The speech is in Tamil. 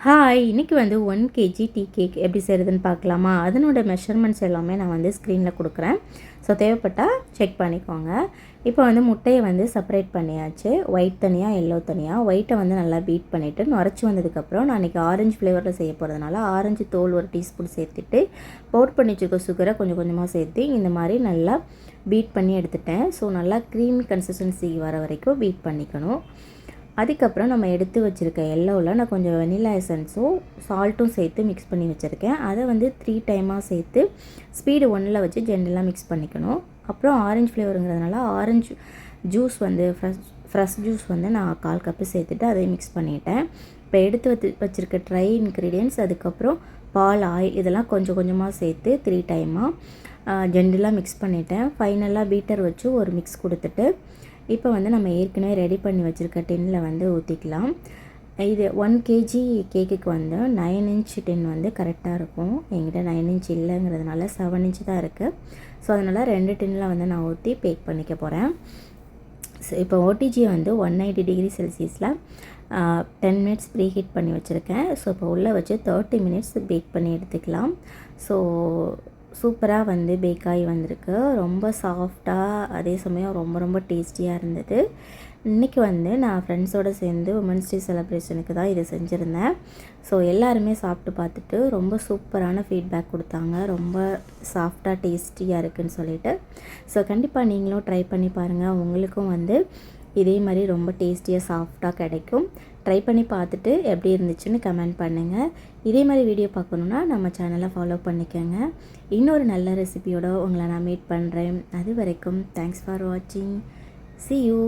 ஹாய், இன்றைக்கி வந்து 1 கேஜி டீ கேக் எப்படி செய்கிறதுன்னு பார்க்கலாமா? அதனோட மெஷர்மெண்ட்ஸ் எல்லாமே நான் வந்து ஸ்க்ரீனில் கொடுக்குறேன். ஸோ தேவைப்பட்டால் செக் பண்ணிக்கோங்க. இப்போ வந்து முட்டையை வந்து செப்பரேட் பண்ணியாச்சு. ஒயிட் தனியாக, எல்லோ தனியாக. ஒயிட்டை வந்து நல்லா பீட் பண்ணிவிட்டு நுரைச்சி வந்ததுக்கப்புறம் நான் இன்றைக்கி ஆரஞ்சு ஃப்ளேவரில் செய்ய போகிறதுனால ஆரஞ்சு தோல் 1 டீஸ்பூன் சேர்த்துட்டு பவுடர் பண்ணி வச்சுக்க சுகரை கொஞ்சம் கொஞ்சமாக சேர்த்து இந்த மாதிரி நல்லா பீட் பண்ணி எடுத்துட்டேன். ஸோ நல்லா க்ரீமி கன்சிஸ்டன்சி வர வரைக்கும் பீட் பண்ணிக்கணும். அதுக்கப்புறம் நம்ம எடுத்து வச்சுருக்க எல்லோவில் நான் கொஞ்சம் வெனிலா எசன்ஸும் சால்ட்டும் சேர்த்து மிக்ஸ் பண்ணி வச்சுருக்கேன். அதை வந்து 3 டைமாக சேர்த்து ஸ்பீடு 1ல் வச்சு ஜென்ரலாக மிக்ஸ் பண்ணிக்கணும். அப்புறம் ஆரஞ்சு ஃப்ளேவருங்கிறதுனால ஆரஞ்சு ஜூஸ் வந்து ஃப்ரெஷ் ஜூஸ் வந்து நான் 1/4 கப்பு சேர்த்துட்டு அதையும் மிக்ஸ் பண்ணிட்டேன். இப்போ எடுத்து வச்சுருக்க ட்ரை இன்க்ரீடியன்ட்ஸ், அதுக்கப்புறம் பால், ஆயில் இதெல்லாம் கொஞ்சம் கொஞ்சமாக சேர்த்து 3 டைமாக ஜென்ரலாக மிக்ஸ் பண்ணிட்டேன். ஃபைனலாக பீட்டர் வச்சு ஒரு மிக்ஸ் கொடுத்துட்டு இப்போ வந்து நம்ம ஏற்கனவே ரெடி பண்ணி வச்சுருக்க டின்னில் வந்து ஊற்றிக்கலாம். இது 1 கேஜி கேக்குக்கு வந்து 9 இன்ச் டின் வந்து கரெக்டாக இருக்கும். என்கிட்ட 9 இன்ச் இல்லைங்கிறதுனால 7 இன்ச் தான் இருக்குது. ஸோ அதனால் 2 டின்னில் வந்து நான் ஊற்றி பேக் பண்ணிக்க போகிறேன். இப்போ ஓடிஜி வந்து 190 டிகிரி செல்சியஸில் 10 மினிட்ஸ் ப்ரீ ஹீட் பண்ணி வச்சுருக்கேன். ஸோ இப்போ உள்ளே வச்சு 30 மினிட்ஸ் பேக் பண்ணி எடுத்துக்கலாம். ஸோ சூப்பராக வந்து பேக் ஆகி வந்திருக்கு. ரொம்ப சாஃப்டாக, அதே சமயம் ரொம்ப ரொம்ப டேஸ்டியாக இருந்தது. இன்றைக்கி வந்து நான் ஃப்ரெண்ட்ஸோடு சேர்ந்து உமன்ஸ் டே செலிப்ரேஷனுக்கு தான் இதை செஞ்சுருந்தேன். ஸோ எல்லாருமே சாப்பிட்டு பார்த்துட்டு ரொம்ப சூப்பரான ஃபீட்பேக் கொடுத்தாங்க. ரொம்ப சாஃப்டாக டேஸ்டியாக இருக்குதுன்னு சொல்லிட்டு. ஸோ கண்டிப்பாக நீங்களும் ட்ரை பண்ணி பாருங்கள். உங்களுக்கும் வந்து இதே மாதிரி ரொம்ப டேஸ்டியாக சாஃப்டாக கிடைக்கும். ட்ரை பண்ணி பார்த்துட்டு எப்படி இருந்துச்சுன்னு கமெண்ட் பண்ணுங்கள். இதே மாதிரி வீடியோ பார்க்கணுன்னா நம்ம சேனலை ஃபாலோ பண்ணிக்கோங்க. இன்னொரு நல்ல ரெசிபியோடு உங்களை நான் மீட் பண்ணுறேன். அது வரைக்கும் தேங்க்ஸ் ஃபார் வாட்சிங். See you.